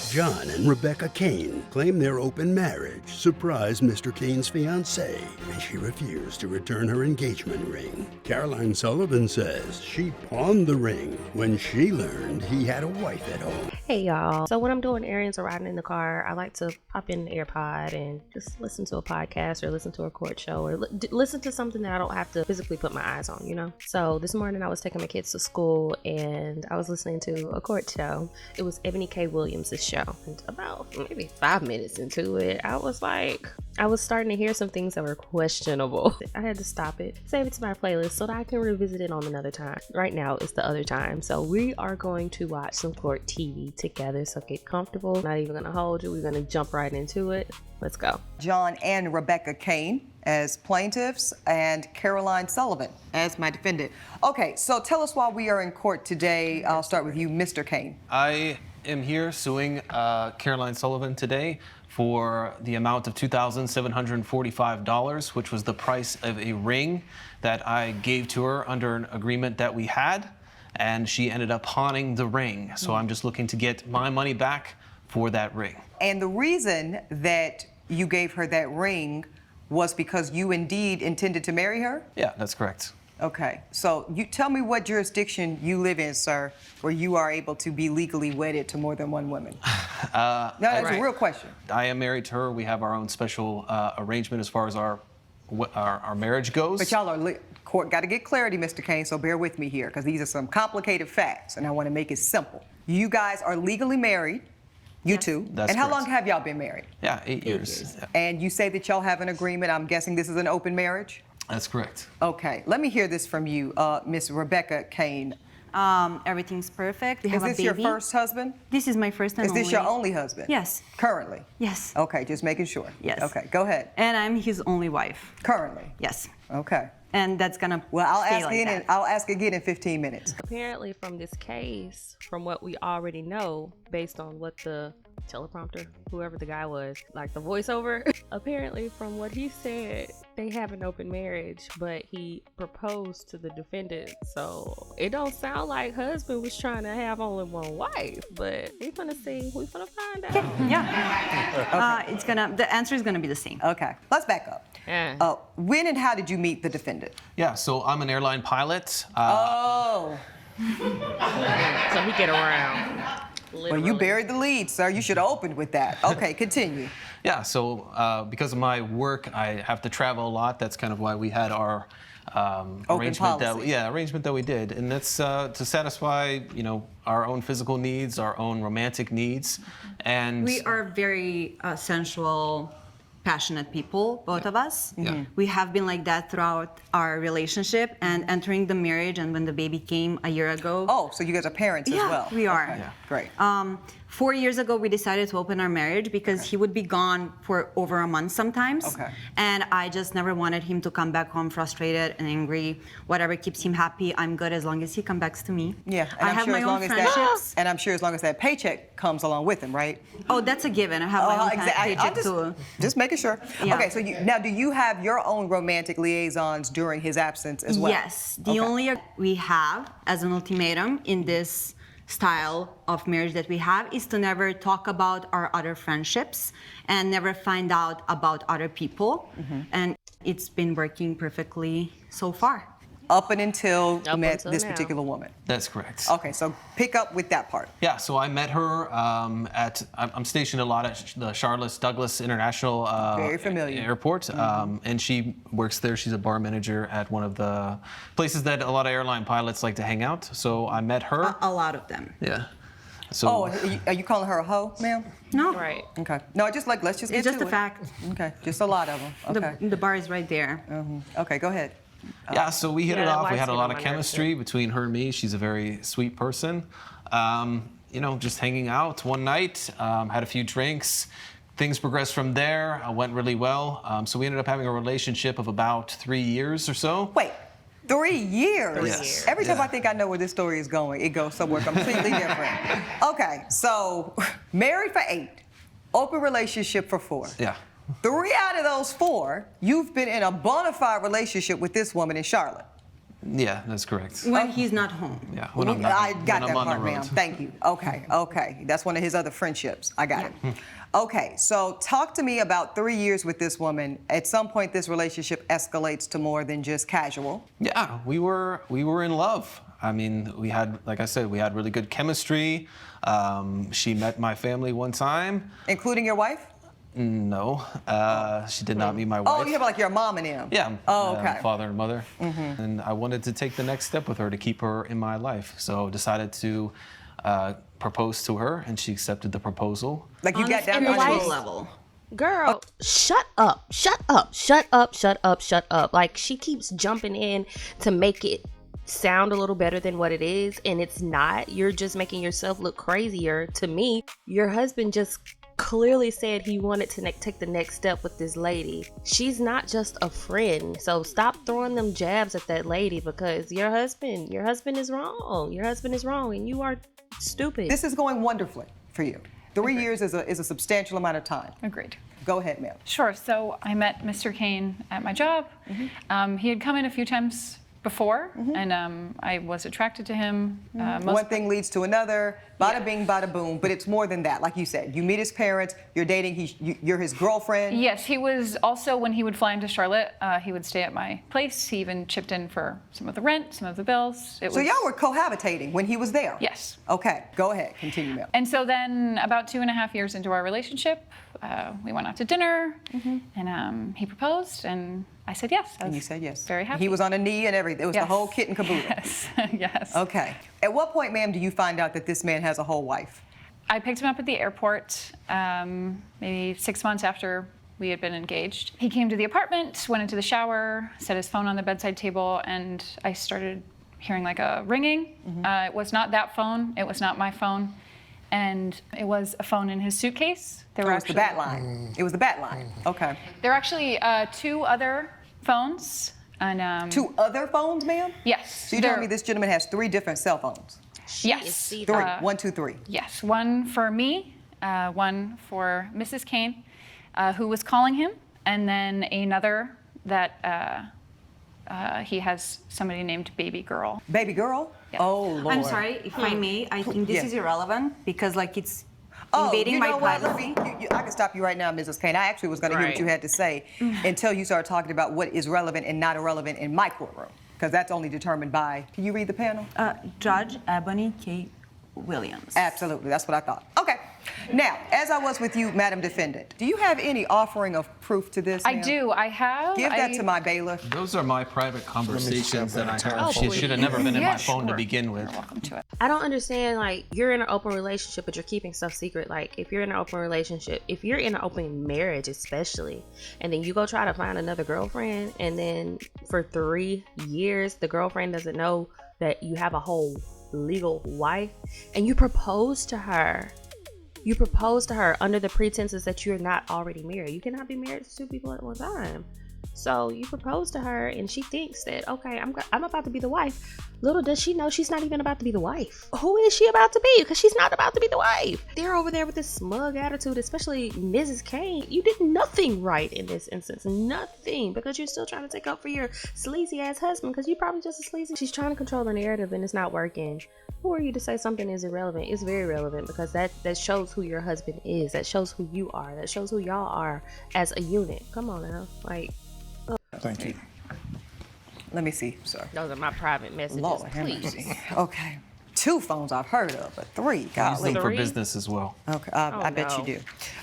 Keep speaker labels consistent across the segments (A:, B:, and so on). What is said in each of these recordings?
A: John and Rebecca Kane claim their open marriage surprised Mr. Kane's fiancée, and she refused to return her engagement ring. Caroline Sullivan says she pawned the ring when she learned he had a wife at home.
B: Hey y'all. So when I'm doing errands or riding in the car, I like to pop in the AirPod and just listen to a podcast or listen to a court show or listen to something that I don't have to physically put my eyes on, you know? So this morning I was taking my kids to school and I was listening to a court show. It was Ebony K. Williams' show. And about maybe 5 minutes into it, I was starting to hear some things that were questionable. I had to stop it, save it to my playlist so that I can revisit it on another time. Right now it's the other time. So we are going to watch some court TV together. So get comfortable. Not even gonna hold you. We're gonna jump right into it. Let's go.
C: John and Rebecca Kane as plaintiffs and Caroline Sullivan as my defendant. Okay, so tell us why we are in court today. I'll start with you, Mr. Kane.
D: I am here suing Caroline Sullivan today for the amount of $2,745, which was the price of a ring that I gave to her under an agreement that we had, and she ended up pawning the ring. So I'm just looking to get my money back for that ring.
C: And the reason that you gave her that ring was because you indeed intended to marry her?
D: Yeah, that's correct.
C: Okay, so you tell me what jurisdiction you live in, sir, where you are able to be legally wedded to more than one woman. No, that's a real question.
D: I am married to her. We have our own special arrangement as far as our marriage goes.
C: But y'all are court got to get clarity, Mr. Kane, so bear with me here, because these are some complicated facts, and I want to make it simple. You guys are legally married, you two.
D: That's
C: and how
D: correct.
C: long have y'all been married?
D: Yeah, 8 years. Yeah.
C: And you say that y'all have an agreement. I'm guessing this is an open marriage?
D: That's correct.
C: Okay, let me hear this from you, Miss Rebecca Kane.
E: Everything's perfect. We have a baby.
C: Is this your first husband?
E: This is my first and
C: only. Is this your only husband?
E: Yes.
C: Currently?
E: Yes.
C: Okay, just making sure.
E: Yes.
C: Okay, go ahead.
E: And I'm his only wife.
C: Currently?
E: Yes.
C: Okay.
E: And that's gonna
C: I'll
E: stay
C: ask
E: like
C: again.
E: that.
C: I'll ask again in 15 minutes.
B: Apparently from this case, from what we already know, based on what the teleprompter, whoever the guy was, like the voiceover, apparently from what he said, they have an open marriage, but he proposed to the defendant. So it don't sound like husband was trying to have only one wife, but we're gonna see. We're gonna find out.
E: Yeah. The answer is gonna be the same.
C: Okay, let's back up.
B: Yeah.
C: When and how did you meet the defendant?
D: Yeah, so I'm an airline pilot.
C: Oh.
B: So he get around. Literally.
C: Well, you buried the lead, sir. You should have opened with that. Okay, continue.
D: Yeah, so because of my work, I have to travel a lot. That's kind of why we had our arrangement that we did, and that's to satisfy, our own physical needs, our own romantic needs, and
E: We are very sensual, passionate people, both of us.
D: Yeah.
E: We have been like that throughout our relationship and entering the marriage, and when the baby came a year ago.
C: Oh, so you guys are parents as well?
E: We are.
C: Okay, great.
E: 4 years ago, we decided to open our marriage because he would be gone for over a month sometimes.
C: Okay.
E: And I just never wanted him to come back home frustrated and angry. Whatever keeps him happy, I'm good as long as he comes back to me.
C: Yeah, and
E: I
C: I'm
E: have
C: sure
E: my
C: as
E: own
C: long as
E: friendships.
C: and I'm sure as long as that paycheck comes along with him, right?
E: Oh, that's a given. I have my own paycheck too.
C: Just making sure.
E: Yeah.
C: Okay, so now do you have your own romantic liaisons during his absence as well?
E: Yes. The only we have as an ultimatum in this style of marriage that we have is to never talk about our other friendships and never find out about other people. And it's been working perfectly so far.
C: Up and until you met
B: until
C: this
B: now.
C: particular woman.
D: that's correct.
C: Okay, so pick up with that part.
D: Yeah, so I met her I'm stationed a lot at the Charlotte Douglas International
C: Very familiar.
D: Airport, and she works there. She's a bar manager at one of the places that a lot of airline pilots like to hang out. So I met her.
E: A lot of them.
D: Yeah. So
C: Oh, are you calling her a hoe, ma'am?
E: No.
B: Right.
C: Okay. No, let's just get
E: It's just
C: to
E: a
C: it.
E: fact.
C: Okay, just a lot of them. Okay.
E: The bar is right there.
C: Okay, go ahead.
D: yeah, so we hit
B: yeah,
D: it
B: that
D: off. We
B: wife's
D: had a
B: getting
D: lot
B: on
D: of
B: my nerves,
D: chemistry between her and me. She's a very sweet person. Just hanging out one night, had a few drinks. Things progressed from there. Went really well. So we ended up having a relationship of about 3 years or so.
C: Wait, 3 years?
B: 3
D: Yes.
B: years.
C: Every time
D: Yeah.
C: I think I know where this story is going, it goes somewhere completely different. Okay, so married for 8, open relationship for 4.
D: Yeah.
C: 3 out of those 4, you've been in a bona fide relationship with this woman in Charlotte.
D: Yeah, that's correct.
E: When he's not home.
D: Yeah,
C: I got that
D: on the
C: part, ma'am.
D: road.
C: Thank you. Okay. That's one of his other friendships. I got it. Okay, so talk to me about 3 years with this woman. At some point, this relationship escalates to more than just casual.
D: Yeah, we were in love. I mean, we had, like I said, we had really good chemistry. She met my family one time.
C: Including your wife?
D: No, she did not meet my wife.
C: Oh, you have like your mom and him?
D: Yeah.
C: Oh, okay.
D: Father and mother. And I wanted to take the next step with her to keep her in my life. So decided to propose to her, and she accepted the proposal.
C: Like you
E: On
C: got
E: the
C: down to
E: spiritual
C: her
E: level.
B: Girl, shut up, shut up, shut up, shut up, shut up. Like, she keeps jumping in to make it sound a little better than what it is, and it's not. You're just making yourself look crazier. To me, your husband just clearly said he wanted to take the next step with this lady. She's not just a friend. So stop throwing them jabs at that lady, because your husband is wrong. Your husband is wrong, and you are stupid.
C: This is going wonderfully for you. 3 years is a substantial amount of time.
F: Agreed.
C: Go ahead, ma'am.
F: Sure. So I met Mr. Kane at my job. He had come in a few times before, and I was attracted to him.
C: One thing leads to another, bada bing, bada boom, but it's more than that. Like you said, you meet his parents, you're dating, you're his girlfriend.
F: Yes, he was also, when he would fly into Charlotte, he would stay at my place. He even chipped in for some of the rent, some of the bills.
C: So y'all were cohabitating when he was there?
F: Yes.
C: Okay, go ahead, continue, ma'am.
F: And so then, about 2.5 years into our relationship, we went out to dinner, and he proposed, and I said yes.
C: And you said yes.
F: Very happy.
C: He was on a knee and everything. It was the whole kit and caboodle.
F: Yes, yes.
C: Okay. At what point, ma'am, do you find out that this man has a whole wife?
F: I picked him up at the airport maybe 6 months after we had been engaged. He came to the apartment, went into the shower, set his phone on the bedside table, and I started hearing like a ringing. It was not that phone. It was not my phone. And it was a phone in his suitcase.
C: It was the bat line. It was the bat line. Okay.
F: There were actually 2 other phones. And
C: 2 other phones, ma'am?
F: Yes.
C: So you're telling me this gentleman has 3 different cell phones?
F: Yes.
C: 3. 1, 2, 3.
F: Yes. One for me, one for Mrs. Kane, who was calling him, and then another that he has somebody named Baby Girl.
C: Baby girl?
F: Yeah.
C: Oh, Lord.
E: I'm sorry, if I may, I think this
C: Yeah.
E: is irrelevant because like it's
C: Oh,
E: invading
C: you
E: my
C: know what?
E: privacy.
C: I can stop you right now, Mrs. Kane. I actually was going to hear what
B: Right.
C: you had to say until you started talking about what is relevant and not irrelevant in my courtroom, because that's only determined by. Can you read the panel?
E: Judge Ebony K. Williams.
C: Absolutely, that's what I thought. Okay. Now, as I was with you, Madam Defendant, do you have any offering of proof to this?
F: I
C: ma'am?
F: do. I have.
C: Give that to my bailiff.
D: Those are my private conversations that I have.
B: Oh,
D: She should have never been in
F: Yeah,
D: my phone to
F: sure.
D: begin with.
F: You're welcome to it.
B: I don't understand, like, you're in an open relationship, but you're keeping stuff secret. Like, if you're in an open relationship, if you're in an open marriage especially, and then you go try to find another girlfriend, and then for 3 years the girlfriend doesn't know that you have a whole legal wife, and you propose to her under the pretenses that you're not already married. You cannot be married to 2 people at one time. So you propose to her, and she thinks that, okay, I'm about to be the wife. Little does she know she's not even about to be the wife. Who is she about to be? Because she's not about to be the wife. They're over there with this smug attitude, especially Mrs. Kane. You did nothing right in this instance. Nothing. Because you're still trying to take up for your sleazy ass husband, because you're probably just as sleazy. She's trying to control the narrative, and it's not working. Who are you to say something is irrelevant? It's very relevant, because that shows who your husband is. That shows who you are. That shows who y'all are as a unit. Come on now. Like,
G: Thank you.
C: Let me see, sir.
B: those are my private messages.
C: Lord have
B: Please.
C: mercy. Okay. 2 phones I've heard of, but 3,
D: Use
C: golly.
D: them for
B: 3?
D: business as well.
C: Okay, I bet you
B: no.
C: do.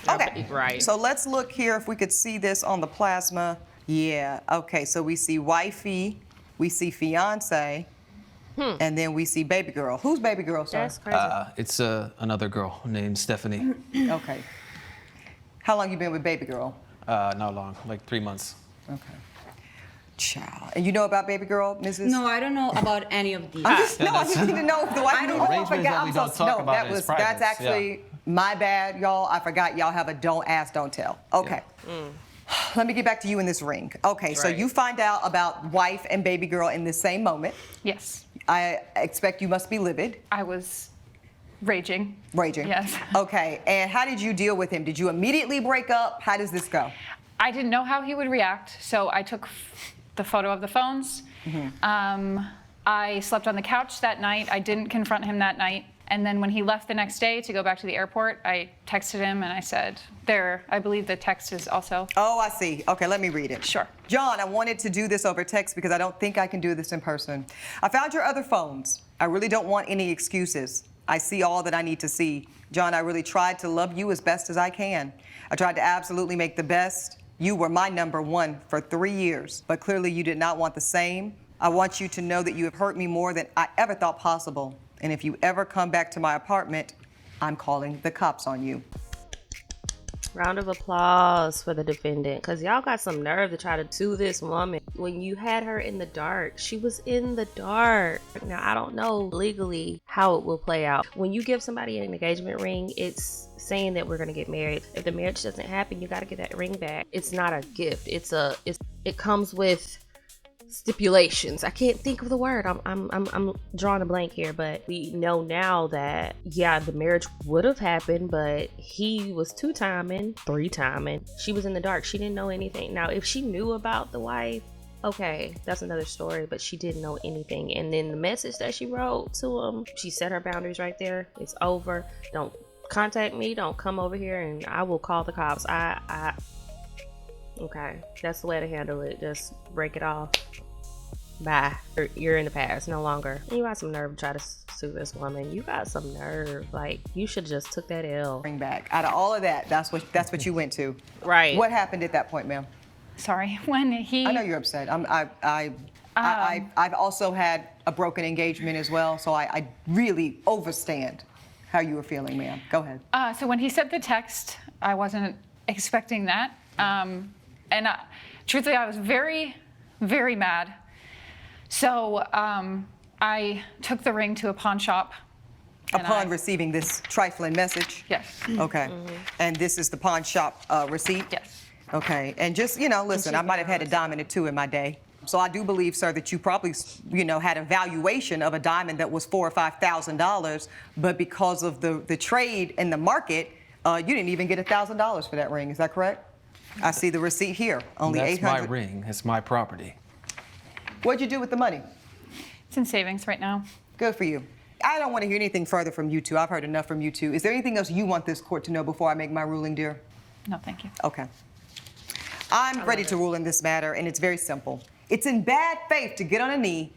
B: I
C: Okay,
B: bet- right.
C: So let's look here if we could see this on the plasma. Yeah, okay, so we see wifey, we see fiance, and then we see baby girl. Who's baby girl, sir?
B: That's crazy.
D: It's another girl named Stephanie.
C: Okay. How long you been with baby girl?
D: Not long, like 3 months.
C: Okay. Child. And you know about baby girl, Mrs.?
E: No, I don't know about any of these.
C: I just need to know if the wife.
E: I don't-
C: Oh, I
D: Arrangements
C: forgot.
D: that
C: I'm
D: we
C: so
D: don't talk
C: no.
D: about
C: That
D: is
C: was
D: private,
C: that's actually my bad, y'all. I forgot y'all have a don't ask, don't tell. Okay. Let me get back to you in this ring. Okay, so
B: Right.
C: you find out about wife and baby girl in the same moment.
F: Yes.
C: I expect you must be livid,
F: I was raging.
C: raging.
F: Yes.
C: Okay, and how did you deal with him? Did you immediately break up? How does this go?
F: I didn't know how he would react, so I took the photo of the phones I slept on the couch that night. I didn't confront him that night. And then when he left the next day to go back to the airport, I texted him and I said, I believe the text is also.
C: Oh, I see. Okay, let me read it.
F: Sure.
C: John, I wanted to do this over text because I don't think I can do this in person. I found your other phones. I really don't want any excuses. I see all that I need to see. John, I really tried to love you as best as I can. I tried to absolutely make the best. You were my number one for 3 years, but clearly you did not want the same. I want you to know that you have hurt me more than I ever thought possible. And if you ever come back to my apartment, I'm calling the cops on you.
B: Round of applause for the defendant, because y'all got some nerve to try to sue this woman when you had her in the dark. She was in the dark. Now, I don't know legally how it will play out. When you give somebody an engagement ring, it's saying that we're going to get married. If the marriage doesn't happen, you got to get that ring back. It's not a gift. It comes with stipulations. I can't think of the word. I'm drawing a blank here, but we know now that the marriage would have happened, but he was 2-timing, 3-timing. She was in the dark. She didn't know anything. Now, if she knew about the wife, okay, that's another story, but she didn't know anything. And then the message that she wrote to him, she set her boundaries right there. It's over. Don't contact me. Don't come over here, and I will call the cops. Okay, that's the way to handle it. Just break it off. Bye. You're in the past, no longer. You got some nerve to try to sue this woman. You got some nerve. Like, you should have just took that L.
C: Bring back. Out of all of that, that's what you went to.
B: Right.
C: What happened at that point, ma'am?
F: Sorry, when he.
C: I know you're upset. I've also had a broken engagement as well, so I really understand how you were feeling, ma'am. Go ahead.
F: So when he sent the text, I wasn't expecting that. Truthfully, I was very, very mad. So I took the ring to a pawn shop.
C: Upon receiving this trifling message?
F: Yes.
C: Okay. And this is the pawn shop receipt?
F: Yes.
C: Okay. And just, listen, I might have had a diamond or two in my day. So I do believe, sir, that you probably, had a valuation of a diamond that was $4,000 or $5,000, but because of the trade in the market, you didn't even get $1,000 for that ring. Is that correct? I see the receipt here. Only $800.
D: That's my ring. It's my property.
C: What'd you do with the money?
F: It's in savings right now.
C: Good for you. I don't want to hear anything further from you two. I've heard enough from you two. Is there anything else you want this court to know before I make my ruling, dear?
F: No, thank you.
C: Okay. I'm ready to rule in this matter, and it's very simple. It's in bad faith to get on a knee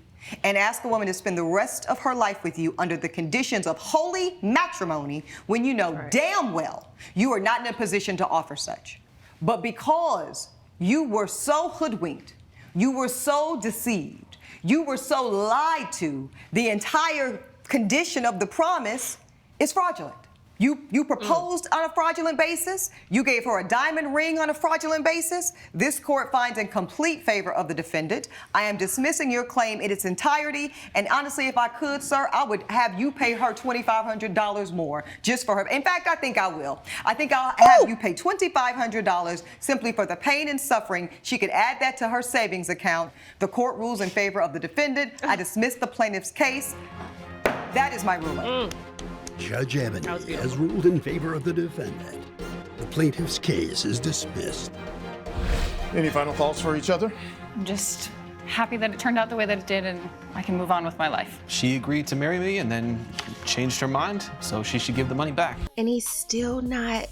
C: and ask a woman to spend the rest of her life with you under the conditions of holy matrimony when you know damn well you are not in a position to offer such. But because you were so hoodwinked, you were so deceived, you were so lied to, the entire condition of the promise is fraudulent. You proposed on a fraudulent basis. You gave her a diamond ring on a fraudulent basis. This court finds in complete favor of the defendant. I am dismissing your claim in its entirety. And honestly, if I could, sir, I would have you pay her $2,500 more just for her. In fact, I think I will. I think I'll have you pay $2,500 simply for the pain and suffering. She could add that to her savings account. The court rules in favor of the defendant. I dismiss the plaintiff's case. That is my ruling.
A: Judge Ebony has ruled in favor of the defendant. The plaintiff's case is dismissed.
G: Any final thoughts for each other?
F: I'm just happy that it turned out the way that it did and I can move on with my life.
D: She agreed to marry me and then changed her mind, so she should give the money back.
B: And he's still not.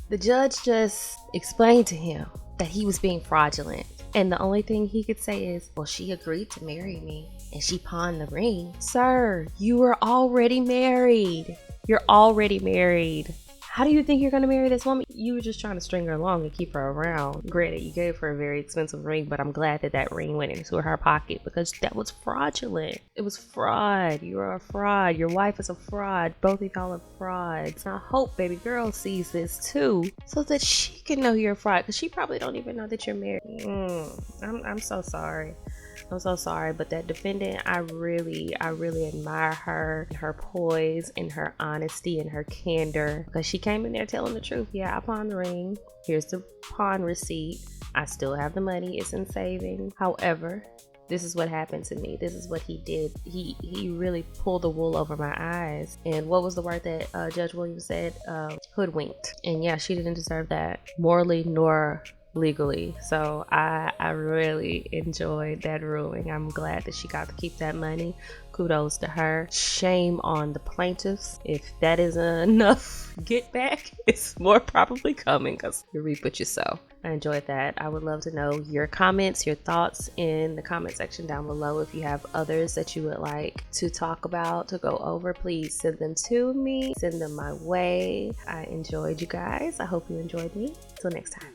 B: The judge just explained to him that he was being fraudulent. And the only thing he could say is, well, she agreed to marry me and she pawned the ring. Sir, you were already married. You're already married. How do you think you're going to marry this woman? You were just trying to string her along and keep her around. Granted, you gave her a very expensive ring, but I'm glad that that ring went into her pocket because that was fraudulent. It was fraud. You are a fraud. Your wife is a fraud. Both of y'all are frauds. And I hope baby girl sees this too so that she can know you're a fraud because she probably don't even know that you're married. I'm so sorry. I'm so sorry, but that defendant, I really admire her poise and her honesty and her candor because she came in there telling the truth. Yeah, I pawned the ring. Here's the pawn receipt. I still have the money. It's in savings. However, this is what happened to me. This is what he did. He really pulled the wool over my eyes. And what was the word that Judge Williams said? Hoodwinked. And yeah, she didn't deserve that morally nor legally. So I really enjoyed that ruling. I'm glad that she got to keep that money. Kudos to her. Shame on the plaintiffs. If that isn't enough get back, it's more probably coming, because you reap what you sow. I enjoyed that. I would love to know your comments, your thoughts in the comment section down below. If you have others that you would like to talk about, to go over, please send them to me. Send them my way. I enjoyed you guys. I hope you enjoyed me. Till next time.